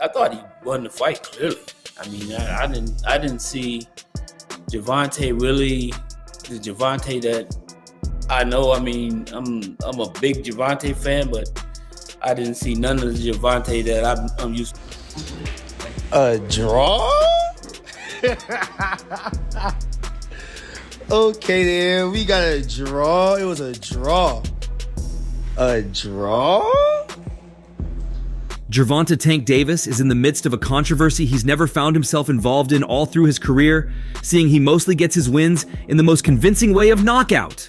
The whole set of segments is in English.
I thought he won the fight clearly. I mean, I didn't see Gervonta really the Gervonta that I know. I mean, I'm a big Gervonta fan, but I didn't see none of the Gervonta that I'm used to. A draw? Okay, then we got a draw. It was a draw. A draw? Gervonta Tank Davis is in the midst of a controversy he's never found himself involved in all through his career, seeing he mostly gets his wins in the most convincing way of knockout.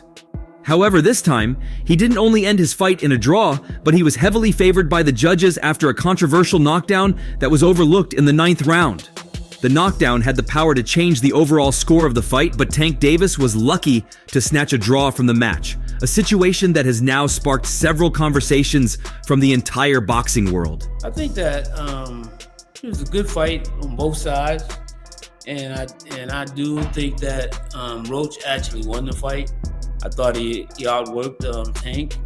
However, this time, he didn't only end his fight in a draw, but he was heavily favored by the judges after a controversial knockdown that was overlooked in the 9th round. The knockdown had the power to change the overall score of the fight, but Tank Davis was lucky to snatch a draw from the match, a situation that has now sparked several conversations from the entire boxing world. I think that it was a good fight on both sides, and I do think that Roach actually won the fight. I thought he outworked Tank.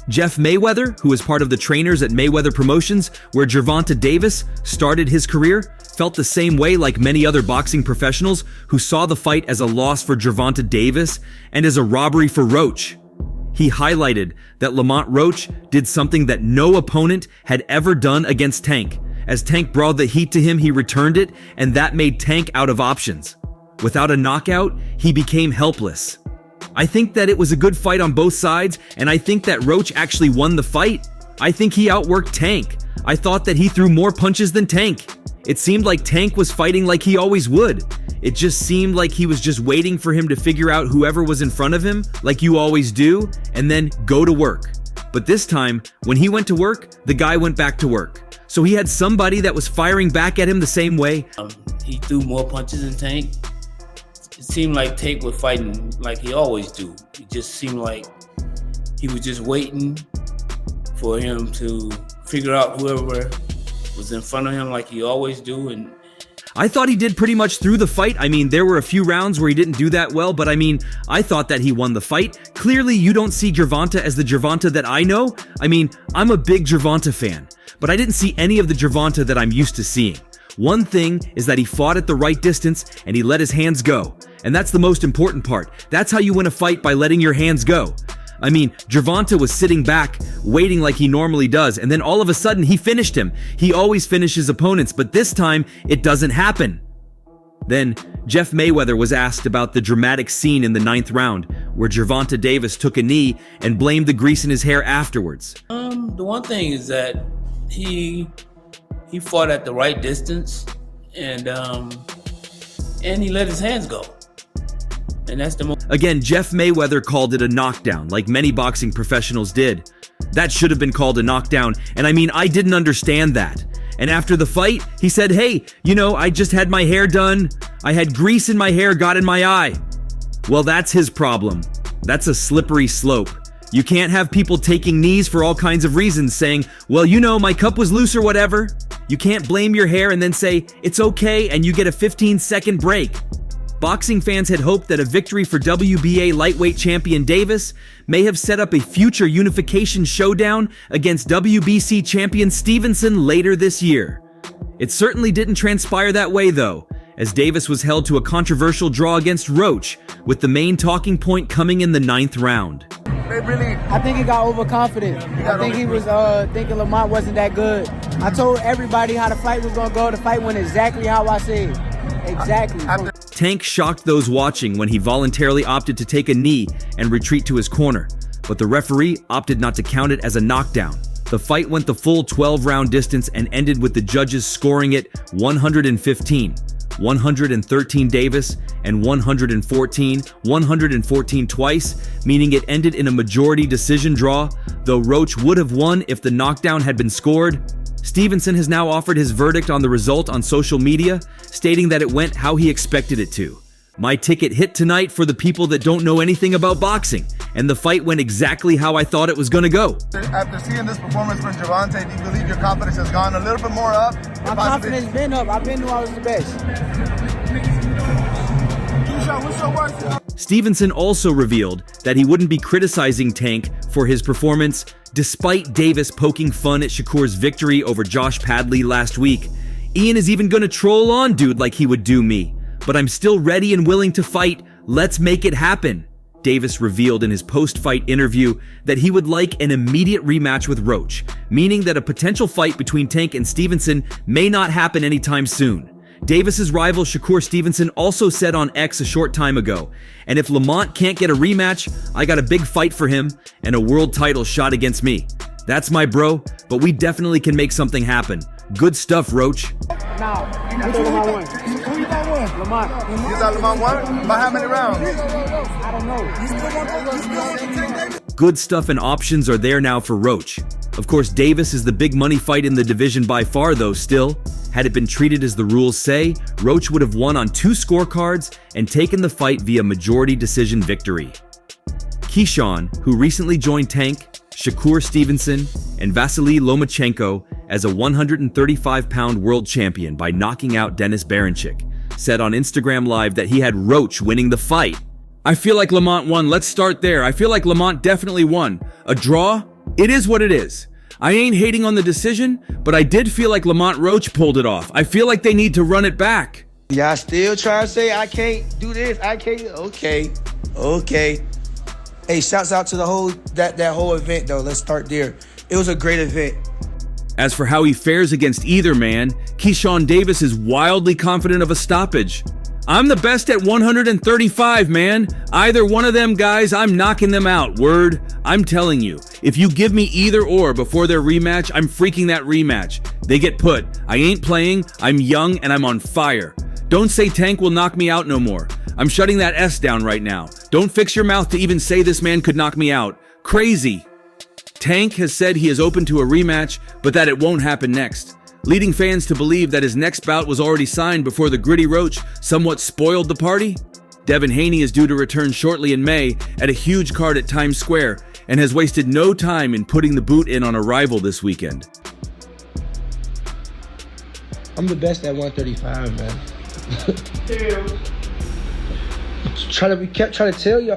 Jeff Mayweather, who is part of the trainers at Mayweather Promotions, where Gervonta Davis started his career, felt the same way like many other boxing professionals who saw the fight as a loss for Gervonta Davis and as a robbery for Roach. He highlighted that Lamont Roach did something that no opponent had ever done against Tank. As Tank brought the heat to him, he returned it, and that made Tank out of options. Without a knockout, he became helpless. I think that it was a good fight on both sides, and I think that Roach actually won the fight. I think he outworked Tank. I thought that he threw more punches than Tank. It seemed like Tank was fighting like he always would. It just seemed like he was just waiting for him to figure out whoever was in front of him, like you always do, and then go to work. But this time, when he went to work, the guy went back to work. So he had somebody that was firing back at him the same way. He threw more punches than Tank. It seemed like Tank was fighting like he always do. It just seemed like he was just waiting for him to figure out whoever was in front of him like he always do. And I thought he did pretty much through the fight. I mean, there were a few rounds where he didn't do that well, but I mean, I thought that he won the fight. Clearly, you don't see Gervonta as the Gervonta that I know. I mean, I'm a big Gervonta fan, but I didn't see any of the Gervonta that I'm used to seeing. One thing is that he fought at the right distance and he let his hands go. And that's the most important part. That's how you win a fight, by letting your hands go. I mean, Gervonta was sitting back, waiting like he normally does, and then all of a sudden he finished him. He always finishes opponents, but this time it doesn't happen. Then Jeff Mayweather was asked about the dramatic scene in the 9th round, where Gervonta Davis took a knee and blamed the grease in his hair afterwards. The one thing is that he fought at the right distance, and he let his hands go. And that's the most. Again, Jeff Mayweather called it a knockdown, like many boxing professionals did. That should have been called a knockdown, and I mean, I didn't understand that. And after the fight, he said, hey, I just had my hair done. I had grease in my hair, got in my eye. Well, that's his problem. That's a slippery slope. You can't have people taking knees for all kinds of reasons, saying, well, my cup was loose or whatever. You can't blame your hair and then say, it's okay, and you get a 15-second break. Boxing fans had hoped that a victory for WBA lightweight champion Davis may have set up a future unification showdown against WBC champion Stevenson later this year. It certainly didn't transpire that way though, as Davis was held to a controversial draw against Roach, with the main talking point coming in the 9th round. I think he got overconfident. I think he was thinking Lamont wasn't that good. I told everybody how the fight was going to go. The fight went exactly how I said. Exactly. Tank shocked those watching when he voluntarily opted to take a knee and retreat to his corner, but the referee opted not to count it as a knockdown. The fight went the full 12-round distance and ended with the judges scoring it 115, 113 Davis, and 114 twice, meaning it ended in a majority decision draw, though Roach would have won if the knockdown had been scored. Stevenson has now offered his verdict on the result on social media, stating that it went how he expected it to. My ticket hit tonight for the people that don't know anything about boxing, and the fight went exactly how I thought it was going to go. After seeing this performance from Gervonta, do you believe your confidence has gone a little bit more up? My confidence has been up. I've been knew I was the best. Keyshawn, what's your worst? Stevenson also revealed that he wouldn't be criticizing Tank for his performance, despite Davis poking fun at Shakur's victory over Josh Padley last week. Ian is even gonna troll on dude like he would do me. But I'm still ready and willing to fight. Let's make it happen. Davis revealed in his post-fight interview that he would like an immediate rematch with Roach, meaning that a potential fight between Tank and Stevenson may not happen anytime soon. Davis's rival Shakur Stevenson also said on X a short time ago, and if Lamont can't get a rematch, I got a big fight for him and a world title shot against me. That's my bro, but we definitely can make something happen. Good stuff, Roach. Now, Lamont won. Who you thought won? Lamont. You thought Lamont won? By how many rounds? I don't know. Good stuff and options are there now for Roach. Of course, Davis is the big money fight in the division by far, though still. Had it been treated as the rules say, Roach would have won on 2 scorecards and taken the fight via majority decision victory. Keyshawn, who recently joined Tank, Shakur Stevenson, and Vasily Lomachenko as a 135-pound world champion by knocking out Denis Berinchyk, said on Instagram Live that he had Roach winning the fight. I feel like Lamont won. Let's start there. I feel like Lamont definitely won. A draw? It is what it is. I ain't hating on the decision, but I did feel like Lamont Roach pulled it off. I feel like they need to run it back. Y'all still trying to say I can't do this? I can't. Okay. Hey, shouts out to the whole that whole event though. Let's start there. It was a great event. As for how he fares against either man, Keyshawn Davis is wildly confident of a stoppage. I'm the best at 135, man. Either one of them guys, I'm knocking them out. Word. I'm telling you, if you give me either or before their rematch, I'm freaking that rematch. They get put. I ain't playing, I'm young, and I'm on fire. Don't say Tank will knock me out no more. I'm shutting that S down right now. Don't fix your mouth to even say this man could knock me out. Crazy. Tank has said he is open to a rematch, but that it won't happen next, leading fans to believe that his next bout was already signed before the gritty Roach somewhat spoiled the party. Devin Haney is due to return shortly in May at a huge card at Times Square and has wasted no time in putting the boot in on a rival this weekend. I'm the best at 135, man. kept trying to tell you.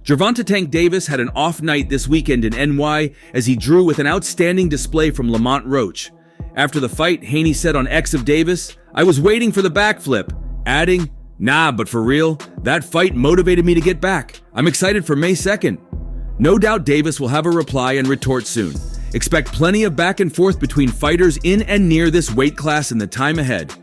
Gervonta Tank Davis had an off night this weekend in NY as he drew with an outstanding display from Lamont Roach. After the fight, Haney said on X of Davis, "I was waiting for the backflip," adding, "Nah, but for real, that fight motivated me to get back. I'm excited for May 2nd. No doubt Davis will have a reply and retort soon. Expect plenty of back and forth between fighters in and near this weight class in the time ahead.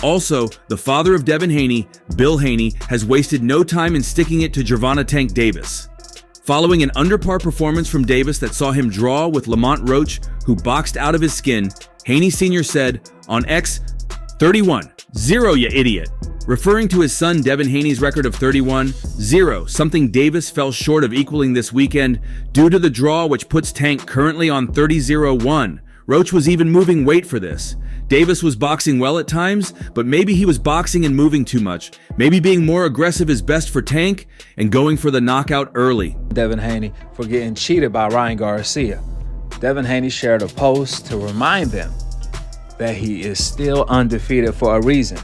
Also, the father of Devin Haney, Bill Haney, has wasted no time in sticking it to Gervonta Tank Davis. Following an under-par performance from Davis that saw him draw with Lamont Roach, who boxed out of his skin, Haney Sr. said on X, 31-0, you idiot, referring to his son Devin Haney's record of 31-0, something Davis fell short of equaling this weekend due to the draw, which puts Tank currently on 30-1. Roach was even moving weight for this. Davis was boxing well at times, but maybe he was boxing and moving too much. Maybe being more aggressive is best for Tank and going for the knockout early. Devin Haney for getting cheated by Ryan Garcia. Devin Haney shared a post to remind them that he is still undefeated for a reason,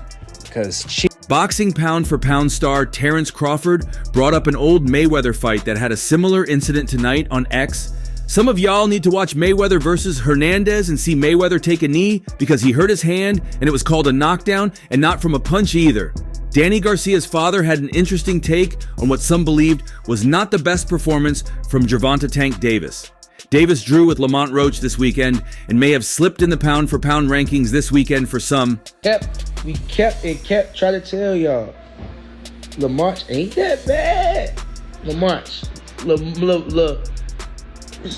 because Boxing pound-for-pound star Terrence Crawford brought up an old Mayweather fight that had a similar incident tonight on X. Some of y'all need to watch Mayweather versus Hernandez and see Mayweather take a knee because he hurt his hand and it was called a knockdown and not from a punch either. Danny Garcia's father had an interesting take on what some believed was not the best performance from Gervonta Tank Davis. Davis drew with Lamont Roach this weekend and may have slipped in the pound-for-pound rankings this weekend for some. We kept trying to tell y'all, Lamont ain't that bad. Lamont,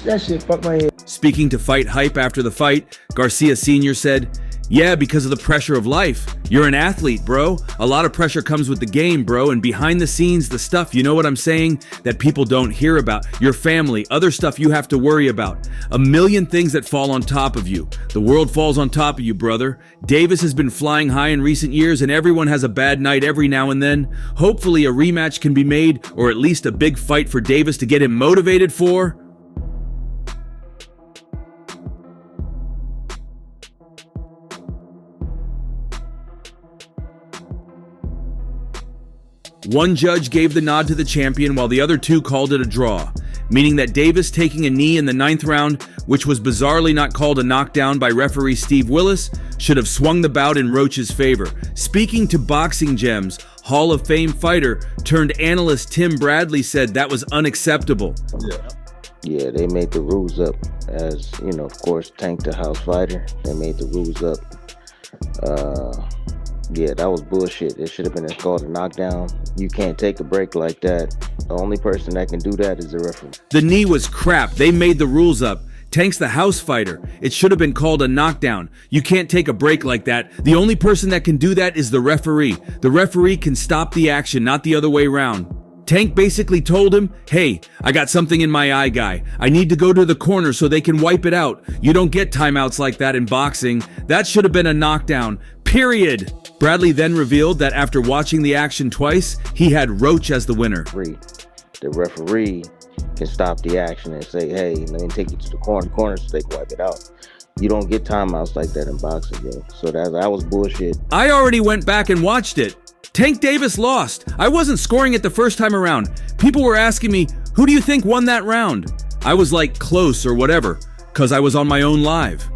that shit fucked my head. Speaking to Fight Hype after the fight, Garcia Sr. said, "Yeah, because of the pressure of life. You're an athlete, bro. A lot of pressure comes with the game, bro, and behind the scenes, the stuff, you know what I'm saying, that people don't hear about. Your family, other stuff you have to worry about. A million things that fall on top of you. The world falls on top of you, brother. Davis has been flying high in recent years, and everyone has a bad night every now and then. Hopefully a rematch can be made, or at least a big fight for Davis to get him motivated for." One judge gave the nod to the champion while the other two called it a draw, meaning that Davis taking a knee in the 9th round, which was bizarrely not called a knockdown by referee Steve Willis, should have swung the bout in Roach's favor. Speaking to Boxing Gems, Hall of Fame fighter turned analyst Tim Bradley said that was unacceptable. Yeah, they made the rules up as, of course, Tank the house fighter. They made the rules up. Yeah, that was bullshit. It should have been called a knockdown. You can't take a break like that. The only person that can do that is the referee. The knee was crap. They made the rules up. Tank's the house fighter. It should have been called a knockdown. You can't take a break like that. The only person that can do that is the referee. The referee can stop the action, not the other way around. Tank basically told him, hey, I got something in my eye, guy. I need to go to the corner so they can wipe it out. You don't get timeouts like that in boxing. That should have been a knockdown. Period. Bradley then revealed that after watching the action twice, he had Roach as the winner. The referee can stop the action and say, hey, let me take you to the corner so they can wipe it out. You don't get timeouts like that in boxing, yo. So that was bullshit. I already went back and watched it. Tank Davis lost. I wasn't scoring it the first time around. People were asking me, who do you think won that round? I was like, close or whatever, because I was on my own live.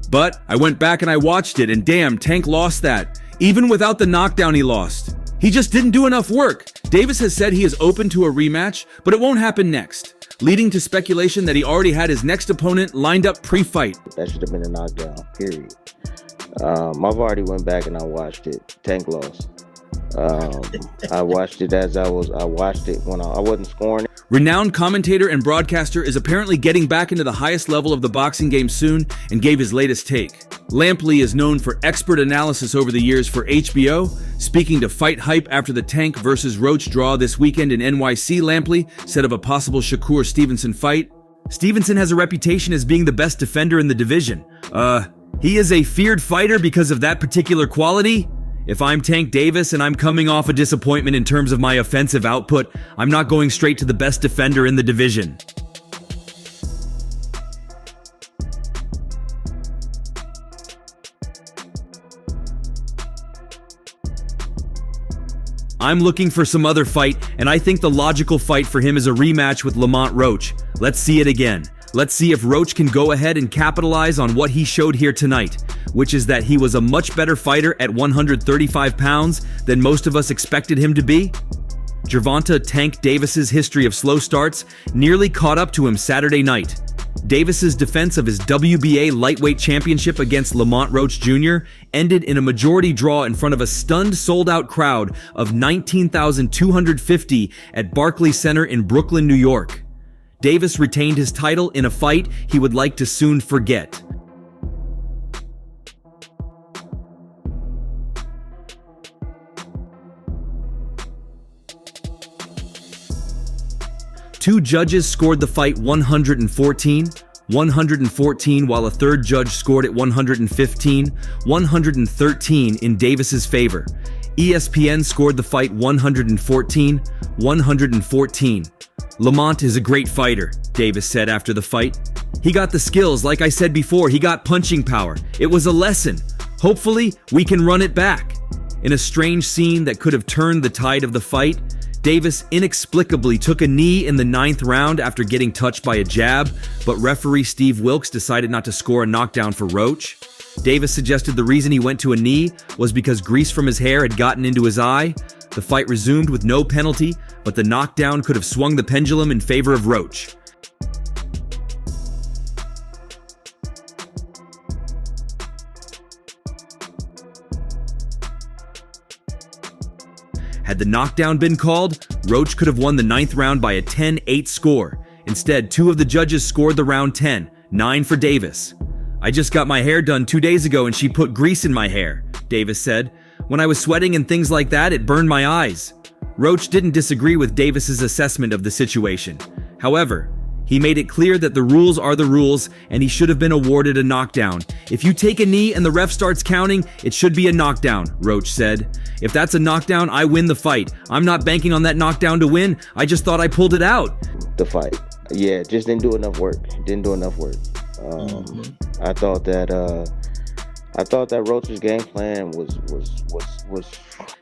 But I went back and I watched it, and damn, Tank lost that. Even without the knockdown he lost. He just didn't do enough work. Davis has said he is open to a rematch, but it won't happen next, leading to speculation that he already had his next opponent lined up pre-fight. That should have been a knockdown, period. I've already went back and I watched it. Tank lost. I watched it when I wasn't scoring it. Renowned commentator and broadcaster is apparently getting back into the highest level of the boxing game soon and gave his latest take. Lampley is known for expert analysis over the years for HBO. Speaking to Fight Hype after the Tank versus Roach draw this weekend in NYC, Lampley said of a possible Shakur-Stevenson fight, Stevenson has a reputation as being the best defender in the division. He is a feared fighter because of that particular quality? If I'm Tank Davis and I'm coming off a disappointment in terms of my offensive output, I'm not going straight to the best defender in the division. I'm looking for some other fight, and I think the logical fight for him is a rematch with Lamont Roach. Let's see it again. Let's see if Roach can go ahead and capitalize on what he showed here tonight, which is that he was a much better fighter at 135 pounds than most of us expected him to be. Gervonta Tank Davis's history of slow starts nearly caught up to him Saturday night. Davis's defense of his WBA lightweight championship against Lamont Roach Jr. ended in a majority draw in front of a stunned sold-out crowd of 19,250 at Barclays Center in Brooklyn, New York. Davis retained his title in a fight he would like to soon forget. Two judges scored the fight 114, while a third judge scored it 113 in Davis's favor. ESPN scored the fight 114. Lamont is a great fighter, Davis said after the fight. He got the skills, like I said before, he got punching power. It was a lesson. Hopefully, we can run it back. In a strange scene that could have turned the tide of the fight, Davis inexplicably took a knee in the 9th round after getting touched by a jab, but referee Steve Wilkes decided not to score a knockdown for Roach. Davis suggested the reason he went to a knee was because grease from his hair had gotten into his eye. The fight resumed with no penalty, but the knockdown could have swung the pendulum in favor of Roach. Had the knockdown been called, Roach could have won the 9th round by a 10-8 score. Instead, two of the judges scored the round 10, 9 for Davis. I just got my hair done 2 days ago and she put grease in my hair, Davis said. When I was sweating and things like that, it burned my eyes. Roach didn't disagree with Davis's assessment of the situation. However, he made it clear that the rules are the rules and he should have been awarded a knockdown. If you take a knee and the ref starts counting, it should be a knockdown, Roach said. If that's a knockdown, I win the fight. I'm not banking on that knockdown to win. I just thought I pulled it out. The fight. Yeah, just didn't do enough work. I thought that I thought that Roach's game plan was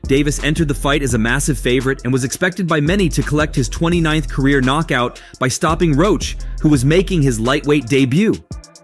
Davis entered the fight as a massive favorite and was expected by many to collect his 29th career knockout by stopping Roach, who was making his lightweight debut.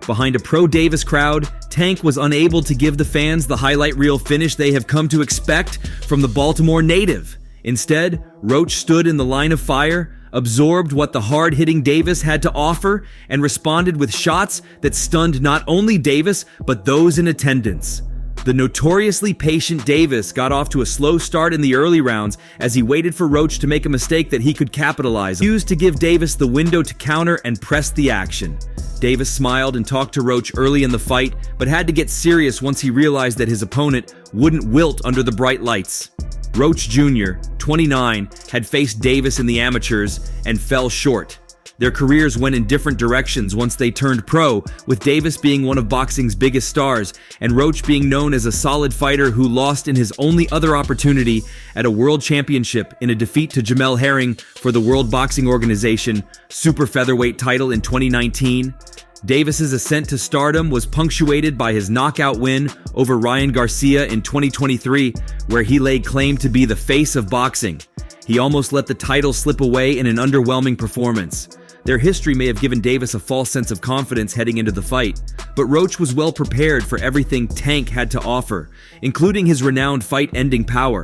Behind a pro-Davis crowd, Tank was unable to give the fans the highlight reel finish they have come to expect from the Baltimore native. Instead, Roach stood in the line of fire, absorbed what the hard-hitting Davis had to offer, and responded with shots that stunned not only Davis, but those in attendance. The notoriously patient Davis got off to a slow start in the early rounds as he waited for Roach to make a mistake that he could capitalize on. He used to give Davis the window to counter and press the action. Davis smiled and talked to Roach early in the fight, but had to get serious once he realized that his opponent wouldn't wilt under the bright lights. Roach Jr., 29, had faced Davis in the amateurs and fell short. Their careers went in different directions once they turned pro, with Davis being one of boxing's biggest stars, and Roach being known as a solid fighter who lost in his only other opportunity at a world championship in a defeat to Jamel Herring for the World Boxing Organization super featherweight title in 2019. Davis's ascent to stardom was punctuated by his knockout win over Ryan Garcia in 2023, where he laid claim to be the face of boxing. He almost let the title slip away in an underwhelming performance. Their history may have given Davis a false sense of confidence heading into the fight, but Roach was well prepared for everything Tank had to offer, including his renowned fight-ending power.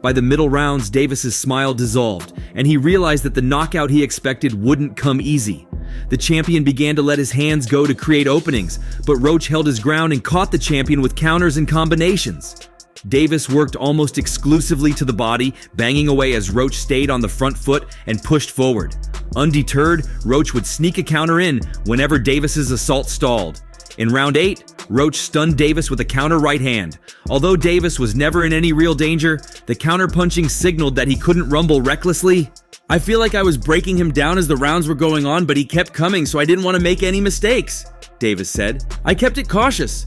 By the middle rounds, Davis's smile dissolved, and he realized that the knockout he expected wouldn't come easy. The champion began to let his hands go to create openings, but Roach held his ground and caught the champion with counters and combinations. Davis worked almost exclusively to the body, banging away as Roach stayed on the front foot and pushed forward. Undeterred, Roach would sneak a counter in whenever Davis's assault stalled. In round 8, Roach stunned Davis with a counter right hand. Although Davis was never in any real danger, the counter-punching signaled that he couldn't rumble recklessly. "I feel like I was breaking him down as the rounds were going on, but he kept coming, so I didn't want to make any mistakes," Davis said. "I kept it cautious."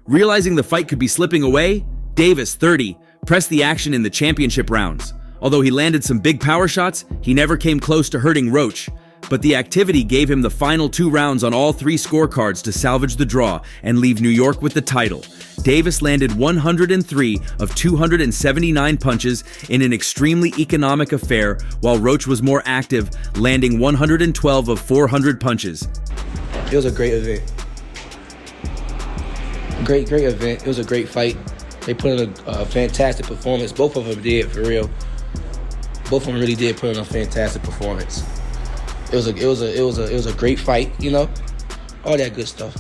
Realizing the fight could be slipping away, Davis, 30, pressed the action in the championship rounds. Although he landed some big power shots, he never came close to hurting Roach. But the activity gave him the final 2 rounds on all 3 scorecards to salvage the draw and leave New York with the title. Davis landed 103 of 279 punches in an extremely economic affair, while Roach was more active, landing 112 of 400 punches. It was a great event. Great event. It was a great fight. They put in a fantastic performance. Both of them did, for real. Both of them really did put in a fantastic performance. It was a great fight, you know. All that good stuff.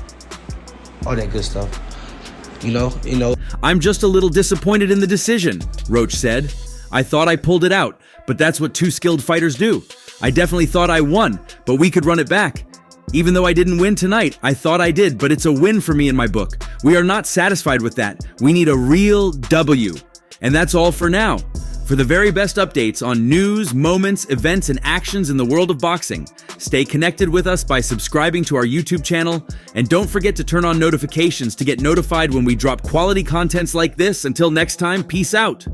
You know. "I'm just a little disappointed in the decision," Roach said. "I thought I pulled it out, but that's what 2 skilled fighters do. I definitely thought I won, but we could run it back. Even though I didn't win tonight, I thought I did, but it's a win for me in my book. We are not satisfied with that. We need a real W. And that's all for now. For the very best updates on news, moments, events, and actions in the world of boxing, stay connected with us by subscribing to our YouTube channel, and don't forget to turn on notifications to get notified when we drop quality contents like this. Until next time, peace out.